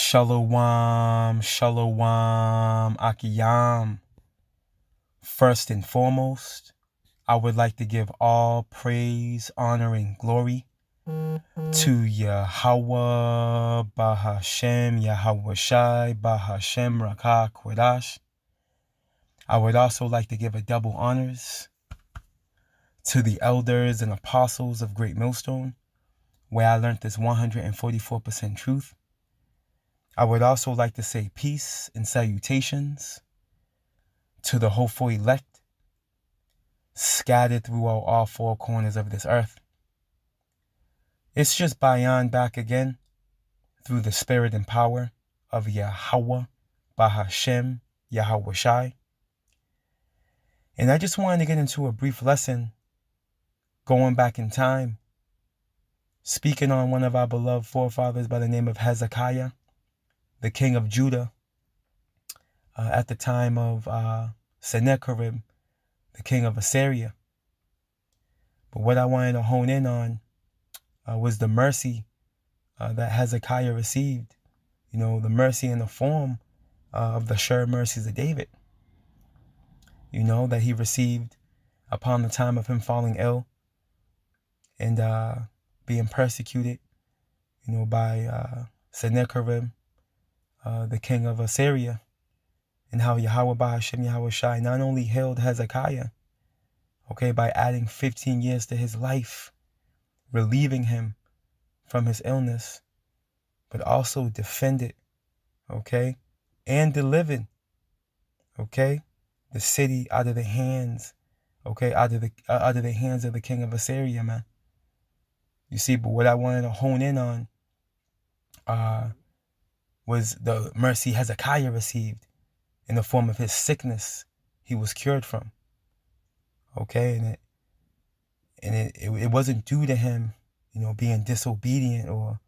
Shalom, shalom, akiyam. First and foremost, I would like to give all praise, honor, and glory to Yahweh, Bahashem, Yahweh Shai, Bahashem, Rakah, Kodash. I would also like to give a double honors to the elders and apostles of Great Millstone, where I learned this 144% truth. I would also like to say peace and salutations to the hopeful elect scattered throughout all four corners of this earth. It's just Bayan back again through the spirit and power of Yahweh, Bahashem, Yahweh Shai. And I just wanted to get into a brief lesson going back in time, speaking on one of our beloved forefathers by the name of Hezekiah, the king of Judah, at the time of Sennacherib, the king of Assyria. But what I wanted to hone in on was the mercy that Hezekiah received. You know, the mercy in the form of the sure mercies of David. You know, that he received upon the time of him falling ill and being persecuted, you know, by Sennacherib, the king of Assyria, and how Yahweh Bahashem Yahweh Shai not only healed Hezekiah, okay, by adding 15 years to his life, relieving him from his illness, but also defended, okay, and delivered, okay, the city out of the hands, okay, out of the hands of the king of Assyria, man. You see, but what I wanted to hone in on was the mercy Hezekiah received in the form of his sickness he was cured from. Okay, and it wasn't due to him, you know, being disobedient or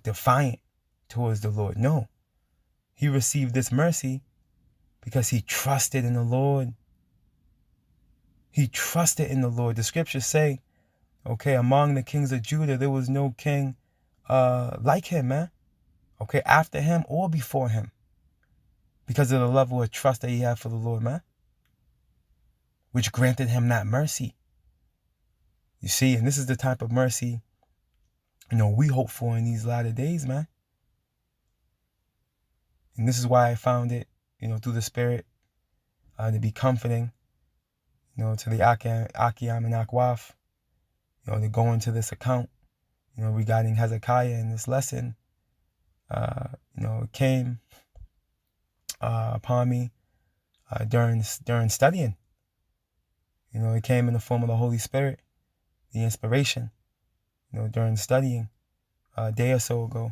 defiant towards the Lord. No, he received this mercy because he trusted in the Lord. He trusted in the Lord. The scriptures say, okay, among the kings of Judah, there was no king like him, man. Okay, after him or before him, because of the level of trust that he had for the Lord, man, which granted him that mercy. You see, and this is the type of mercy, you know, we hope for in these latter days, man. And this is why I found it, you know, through the Spirit, to be comforting, you know, to the Akiyam and Akwaf, you know, to go into this account, you know, regarding Hezekiah in this lesson. You know, it came upon me during studying. You know, it came in the form of the Holy Spirit, the inspiration, you know, during studying a day or so ago.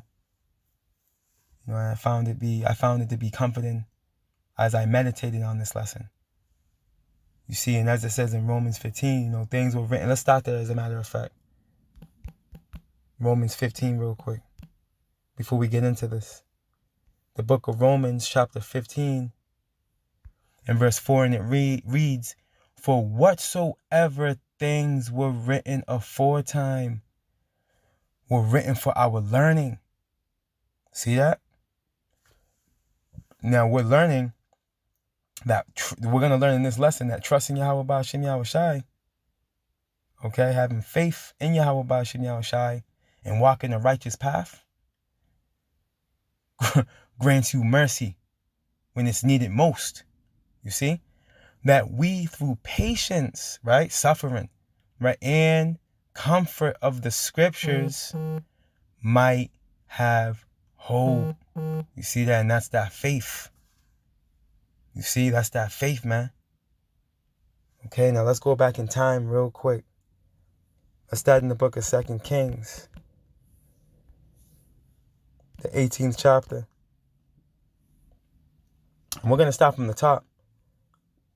You know, I found it to be comforting as I meditated on this lesson. You see, and as it says in Romans 15, you know, things were written. Let's start there as a matter of fact. Romans 15 real quick, before we get into this. The book of Romans, chapter 15, and verse 4, and it reads, "For whatsoever things were written aforetime were written for our learning." See that? Now we're learning that we're going to learn in this lesson that trusting Yahweh Ba'ashem Yahweh Shai, okay, having faith in Yahweh Ba'ashem Yahweh Shai and walking a righteous path grants you mercy when it's needed most. You see? That we through patience, right, suffering, right, and comfort of the scriptures might have hope. You see that? And that's that faith. You see, that's that faith, man. Okay, now let's go back in time real quick. Let's start in the book of 2 Kings, the 18th chapter. And we're going to start from the top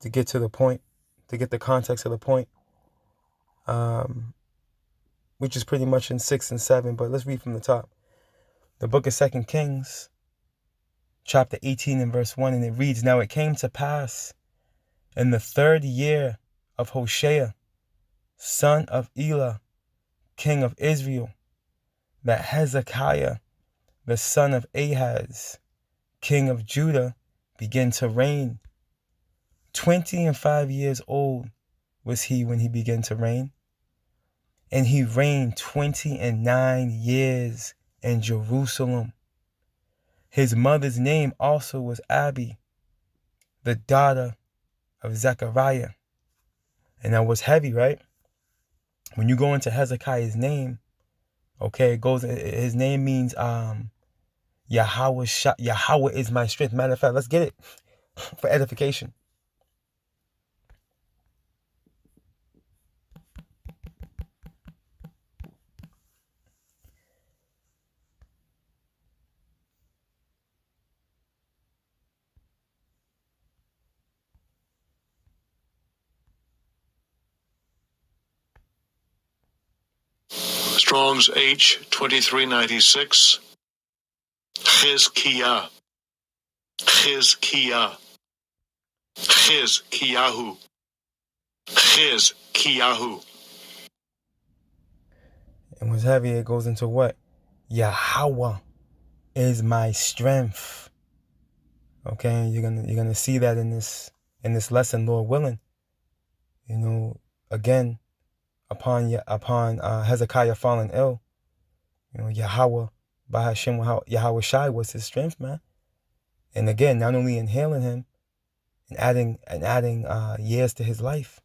to get to the point, to get the context of the point, which is pretty much in 6 and 7, but let's read from the top. The book of 2 Kings, chapter 18 and verse 1, and it reads, "Now it came to pass in the 3rd year of Hoshea, son of Elah, king of Israel, that Hezekiah the son of Ahaz, king of Judah, began to reign. 25 years old was he when he began to reign. And he reigned 29 years in Jerusalem. His mother's name also was Abi, the daughter of Zechariah. And that was heavy, right? When you go into Hezekiah's name, okay, his name means Yahweh is my strength. Matter of fact, let's get it for edification. Strong's H2396. Chizkiah. Chizkiah. Chizkiyahu. Chizkiyahu. And what's heavy, it goes into what? Yahweh is my strength. Okay, you're gonna see that in this lesson, Lord willing. You know, again, upon Hezekiah falling ill, you know, Yahweh by Hashem, Yahweh Shai was his strength, man. And again, not only inhaling him and adding years to his life,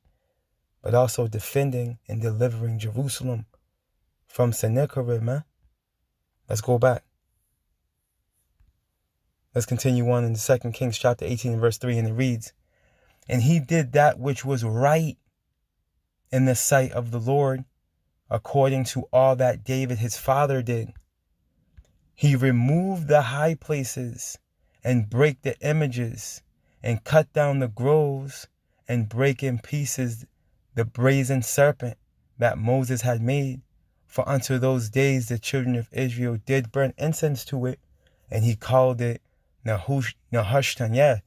but also defending and delivering Jerusalem from Sennacherib, man. Let's go back. Let's continue on in the 2 Kings chapter 18 and verse 3, and it reads, "And he did that which was right in the sight of the Lord, according to all that David his father did. He removed the high places and brake the images and cut down the groves and brake in pieces the brazen serpent that Moses had made. For unto those days the children of Israel did burn incense to it, and he called it Nehushtan." Yeah,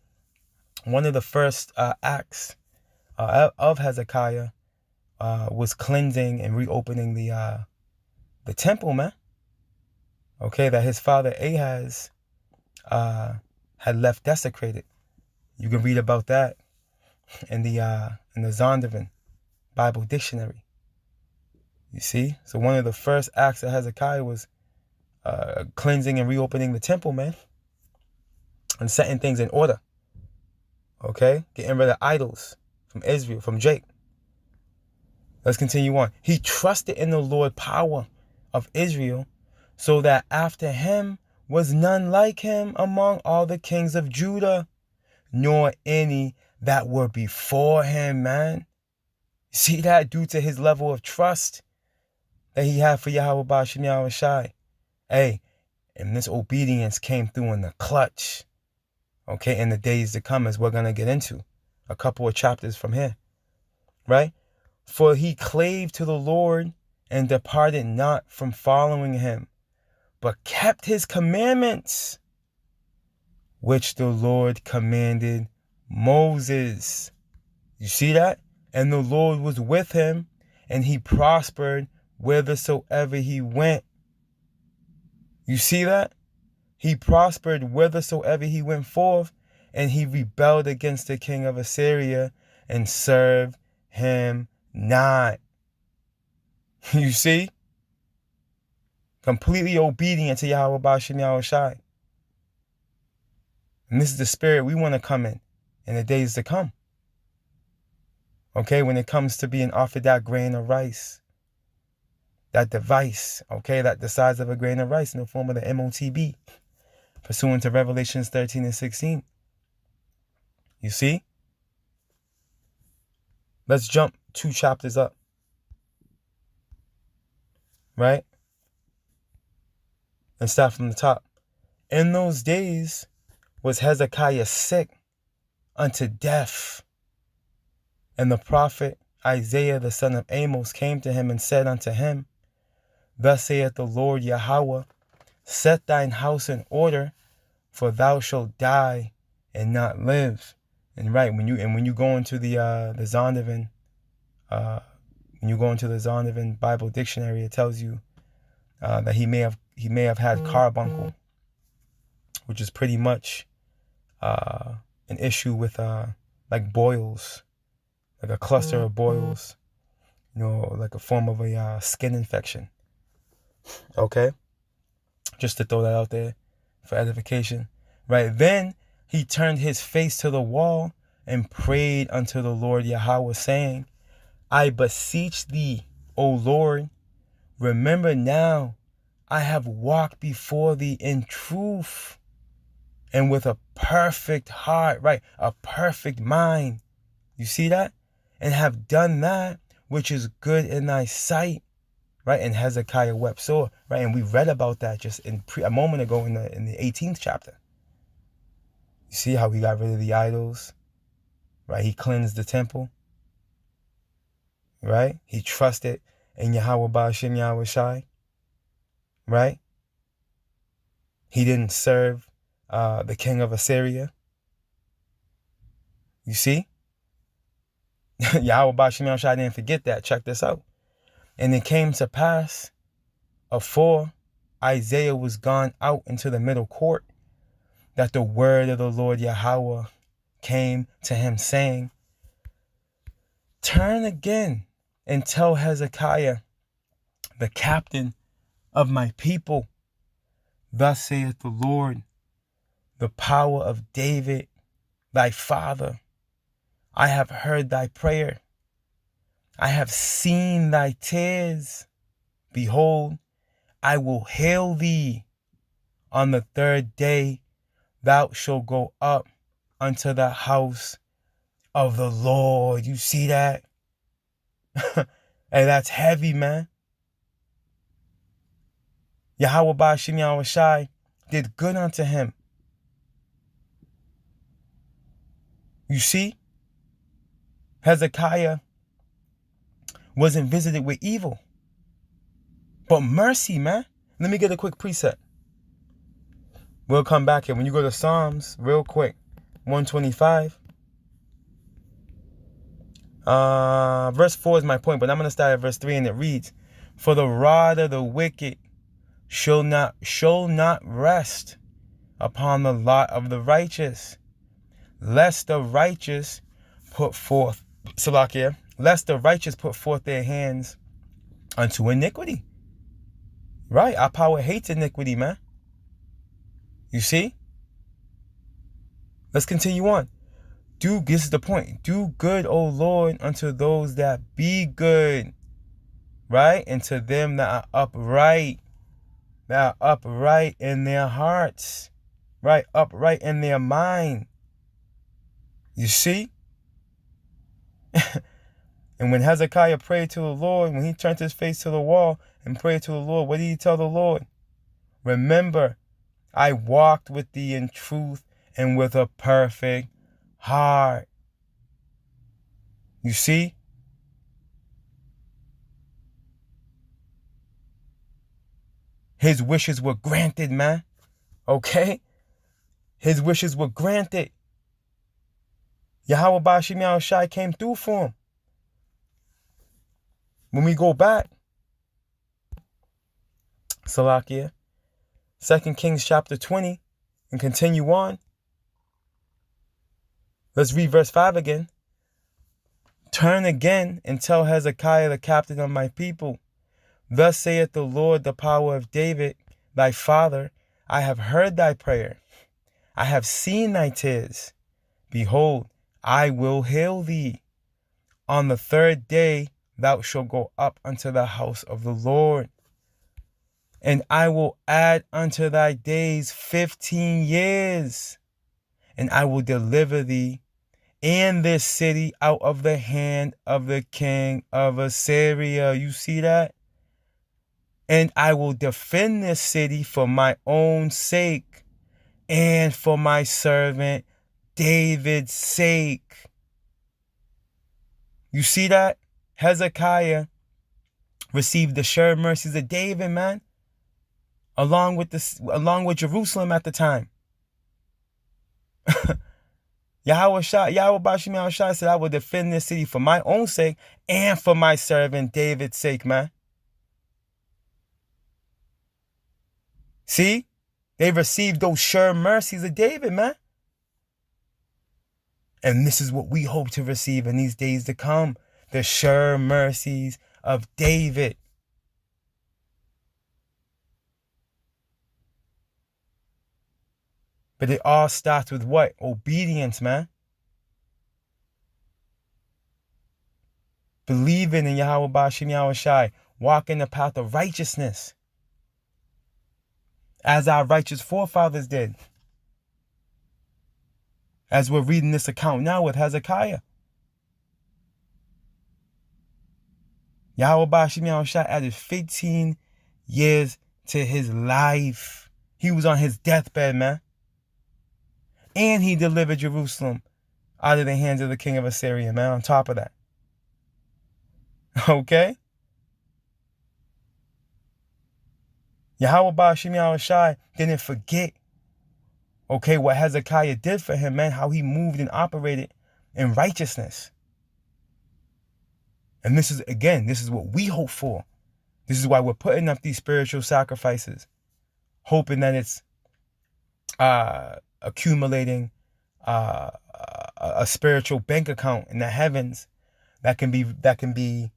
one of the first acts of Hezekiah was cleansing and reopening the temple, man. Okay, that his father Ahaz had left desecrated. You can read about that in the Zondervan Bible Dictionary. You see, so one of the first acts of Hezekiah was cleansing and reopening the temple, man, and setting things in order. Okay, getting rid of idols from Israel, from Jake. Let's continue on. He trusted in the Lord power of Israel, so that after him was none like him among all the kings of Judah, nor any that were before him, man. See that? Due to his level of trust that he had for Yahweh Ba'ashem Yahweh Shai. Hey, and this obedience came through in the clutch. Okay, in the days to come, as we're going to get into a couple of chapters from here. Right? For he clave to the Lord and departed not from following him, but kept his commandments, which the Lord commanded Moses. You see that? And the Lord was with him, and he prospered whithersoever he went. You see that? He prospered whithersoever he went forth, and he rebelled against the king of Assyria and served him not. You see? Completely obedient to Yahweh Ba'ashem Yahweh Shai. And this is the spirit we want to come in the days to come. Okay, when it comes to being offered that grain of rice, that device, okay, that the size of a grain of rice in the form of the MOTB, pursuant to Revelations 13 and 16. You see? Let's jump 2 chapters up. Right? And start from the top. In those days was Hezekiah sick unto death. And the prophet Isaiah the son of Amos came to him and said unto him, Thus saith the Lord Yahweh, set thine house in order, for thou shalt die and not live. And right, when you go into the Zondervan, when you go into the Zondervan Bible Dictionary, it tells you that he may have had carbuncle. which is pretty much an issue with like boils, like a cluster of boils, like a form of a skin infection. Okay? Just to throw that out there for edification. Right? Then he turned his face to the wall and prayed unto the Lord Yahweh, saying, I beseech thee, O Lord, remember now I have walked before thee in truth and with a perfect heart, right? A perfect mind. You see that? And have done that which is good in thy sight, right? And Hezekiah wept sore, right? And we read about that just a moment ago in the 18th chapter. You see how he got rid of the idols, right? He cleansed the temple, right? He trusted in Yahweh Ba'ashem Yahweh Shai, right? He didn't serve the king of Assyria. You see? Yahweh Ba'ashem Yahweh Shai didn't forget that. Check this out. And it came to pass, afore Isaiah was gone out into the middle court, that the word of the Lord Yahweh came to him, saying, turn again and tell Hezekiah, the captain of my people, thus saith the Lord, the power of David, thy father. I have heard thy prayer. I have seen thy tears. Behold, I will heal thee. On the third day thou shalt go up unto the house of the Lord. You see that? Hey, that's heavy, man. Yahweh Ba'ashem Yahweh Shai did good unto him. You see? Hezekiah wasn't visited with evil, but mercy, man. Let me get a quick preset. We'll come back here. When you go to Psalms, real quick, 125. Verse 4 is my point, but I'm going to start at verse 3, and it reads, for the rod of the wicked shall not rest upon the lot of the righteous, lest the righteous put forth, Salakia, lest the righteous put forth their hands unto iniquity. Right? Our power hates iniquity, man. You see? Let's continue on. This is the point. Do good, O Lord, unto those that be good. Right? And to them that are upright in their hearts. Right? Upright in their mind. You see? And when Hezekiah prayed to the Lord, when he turned his face to the wall and prayed to the Lord, what did he tell the Lord? Remember, I walked with thee in truth and with a perfect heart. You see? His wishes were granted, man. Okay? His wishes were granted. Yahweh Ba'ashem Yahweh Shai came through for him. When we go back, Salakia, 2 Kings chapter 20, and continue on. Let's read verse 5 again. Turn again and tell Hezekiah, the captain of my people, thus saith the Lord, the power of David, thy father, I have heard thy prayer. I have seen thy tears. Behold, I will heal thee. On the third day thou shalt go up unto the house of the Lord. And I will add unto thy days 15 years. And I will deliver thee and this city out of the hand of the king of Assyria. You see that? And I will defend this city for my own sake and for my servant David's sake. You see that? Hezekiah received the sure mercies of David, man, along with Jerusalem at the time. Yahweh Ba'ashem Yahweh Shai said, I will defend this city for my own sake and for my servant David's sake, man. See? They received those sure mercies of David, man. And this is what we hope to receive in these days to come. The sure mercies of David. But it all starts with what? Obedience, man. Believing in Yahweh Ba'ashem Yahweh Shai. Walking the path of righteousness. As our righteous forefathers did. As we're reading this account now with Hezekiah. Yahweh Ba'ashem Yahweh Shai added 15 years to his life. He was on his deathbed, man. And he delivered Jerusalem out of the hands of the king of Assyria, man, on top of that. Okay? Yahweh Ba'ashem Yahweh Shai didn't forget, okay, what Hezekiah did for him, man, how he moved and operated in righteousness. And this is, again, this is what we hope for. This is why we're putting up these spiritual sacrifices, hoping that it's accumulating a spiritual bank account in the heavens that can be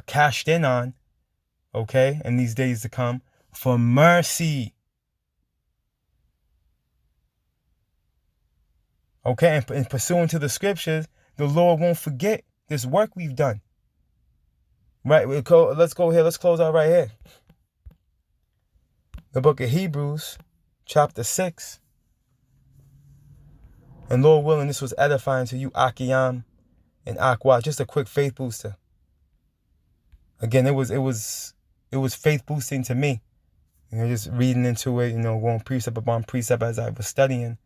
cashed in on, okay, in these days to come, for mercy. Okay, and pursuant to the scriptures, the Lord won't forget this work we've done. Right, let's go here. Let's close out right here. The book of Hebrews, chapter 6. And Lord willing, this was edifying to you, Akiyam and Akwa. Just a quick faith booster. Again, it was faith boosting to me. You know, just reading into it, you know, going precept upon precept as I was studying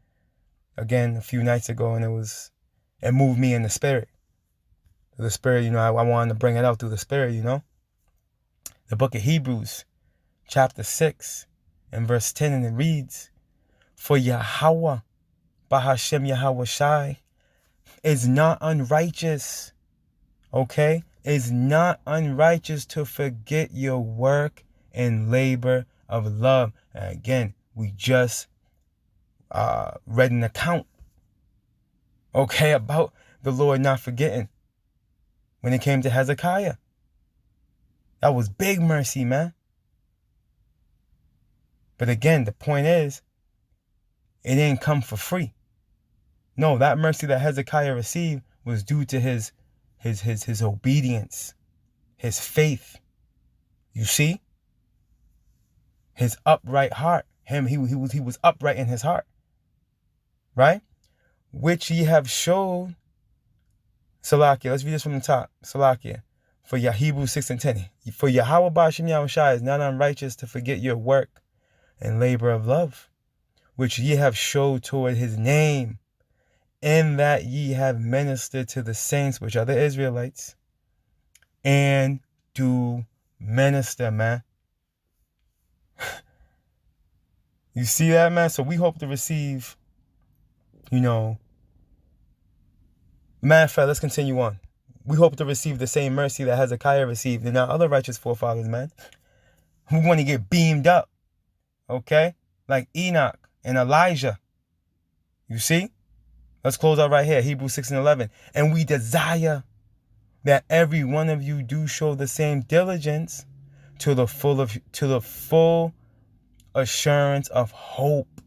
again a few nights ago, and it moved me in the spirit. The spirit, you know, I wanted to bring it out through the spirit, you know. The book of Hebrews, chapter 6, and verse 10, and it reads, "For Yahweh, Bahashem Yahweh Shai, is not unrighteous, okay? Is not unrighteous to forget your work and labor of love." And again, we just read an account, okay, about the Lord not forgetting when it came to Hezekiah. That was big mercy, man. But again, the point is, it didn't come for free. No, that mercy that Hezekiah received was due to his obedience, his faith. You see? His upright heart. He was upright in his heart. Right? Which ye have showed. Salakia, let's read this from the top. Salakia. For Hebrews 6 and 10. For Yahweh Ba'ashem Yahweh Shai is not unrighteous to forget your work and labor of love, which ye have showed toward his name, in that ye have ministered to the saints, which are the Israelites, and do minister, man. You see that, man? So we hope to receive, you know, matter of fact, let's continue on. We hope to receive the same mercy that Hezekiah received and our other righteous forefathers, man. We want to get beamed up, okay? Like Enoch and Elijah. You see? Let's close out right here, Hebrews 6 and 11. And we desire that every one of you do show the same diligence to the full assurance of hope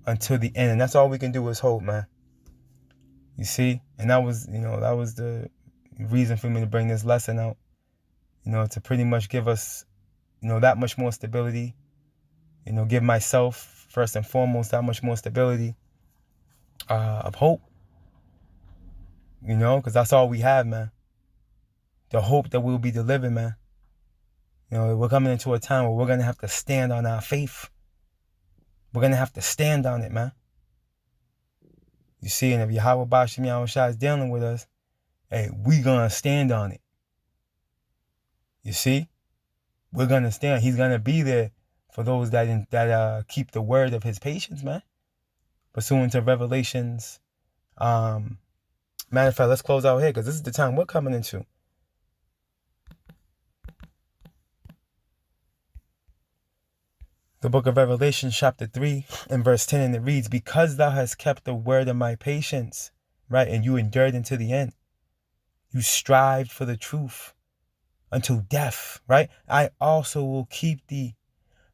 until the end. And that's all we can do is hope, man. You see? And that was the reason for me to bring this lesson out. You know, to pretty much give us, you know, that much more stability. You know, give myself, first and foremost, that much more stability of hope. You know, because that's all we have, man. The hope that we'll be delivered, man. You know, we're coming into a time where we're going to have to stand on our faith. We're going to have to stand on it, man. You see, and if Yahweh Ba'ashem Yahweh Shai is dealing with us, hey, we going to stand on it. You see? We're going to stand. He's going to be there for those that keep the word of his patience, man. Pursuant to Revelations. Matter of fact, let's close out here because this is the time we're coming into. The book of Revelation chapter 3 and verse 10, and it reads, because thou hast kept the word of my patience, right, and you endured unto the end. You strived for the truth until death, right? I also will keep thee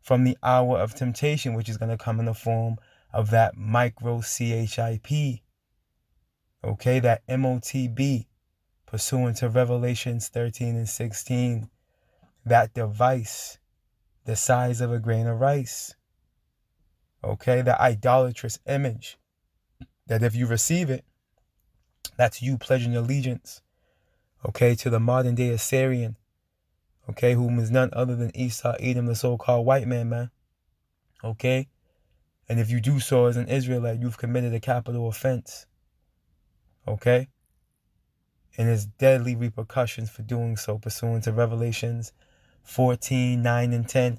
from the hour of temptation, which is going to come in the form of that microchip, okay, that MOTB, pursuant to Revelations 13 and 16, that device, the size of a grain of rice, okay, that idolatrous image, that if you receive it, that's you pledging allegiance, okay, to the modern day Assyrian, okay, whom is none other than Esau, Edom, the so-called white man, okay? And if you do so as an Israelite, you've committed a capital offense, okay? And there's deadly repercussions for doing so, pursuant to Revelations 14, 9, and 10,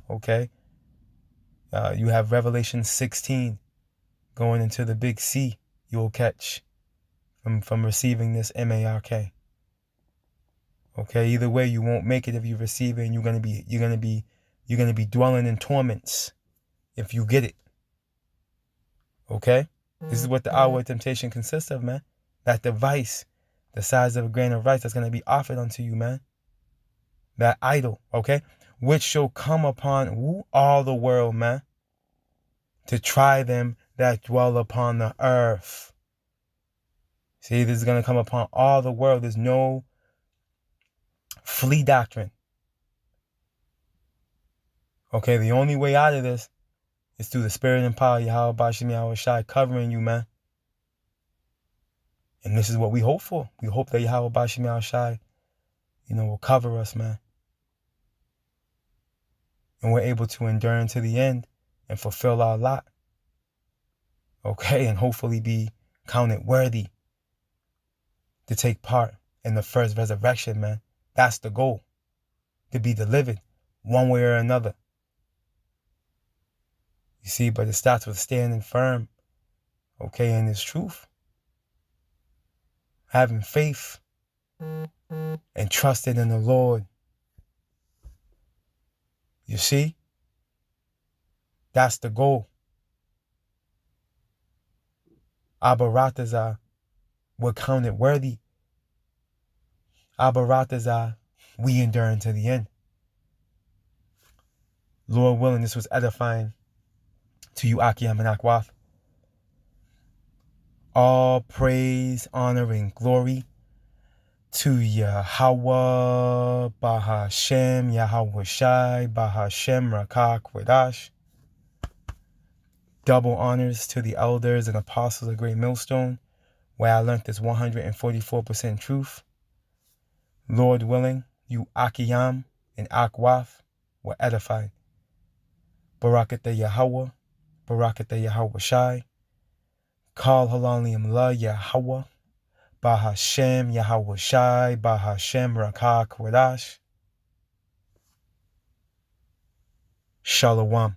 okay? You have Revelation 16 going into the big C you'll catch from receiving this MARK. Okay, either way, you won't make it if you receive it, and you're gonna be dwelling in torments if you get it. Okay? This is what the hour of temptation consists of, man. That device, the size of a grain of rice, that's gonna be offered unto you, man. That idol, okay? Which shall come upon all the world, man, to try them that dwell upon the earth. See, this is gonna come upon all the world. There's no flea doctrine. Okay, the only way out of this is through the spirit and power of Yahweh Bashim Yahweh Shai covering you, man. And this is what we hope for. We hope that Yahweh Bashim Yahweh Shai, will cover us, man. And we're able to endure unto the end and fulfill our lot. Okay, and hopefully be counted worthy to take part in the first resurrection, man. That's the goal. To be delivered one way or another. You see, but it starts with standing firm, okay, in this truth. Having faith and trusting in the Lord. You see? That's the goal. Abaratazah, we're counted worthy. Abaratazah, we endure unto the end. Lord willing, this was edifying to you, Akiam and Akwath. All praise, honor, and glory to Yahweh, Bahashem, Yahweh Shai, Bahashem, Rakak, Wedash. Double honors to the elders and apostles of Great Millstone, where I learned this 144% truth. Lord willing, you Akiyam and Akwath were edified. Barakatah Yahweh, Barakatah Yahweh Shai. Kal Halalium La Yahweh, Bahashem Yahweh Shai, Bahashem Rakak Wedash. Shalom.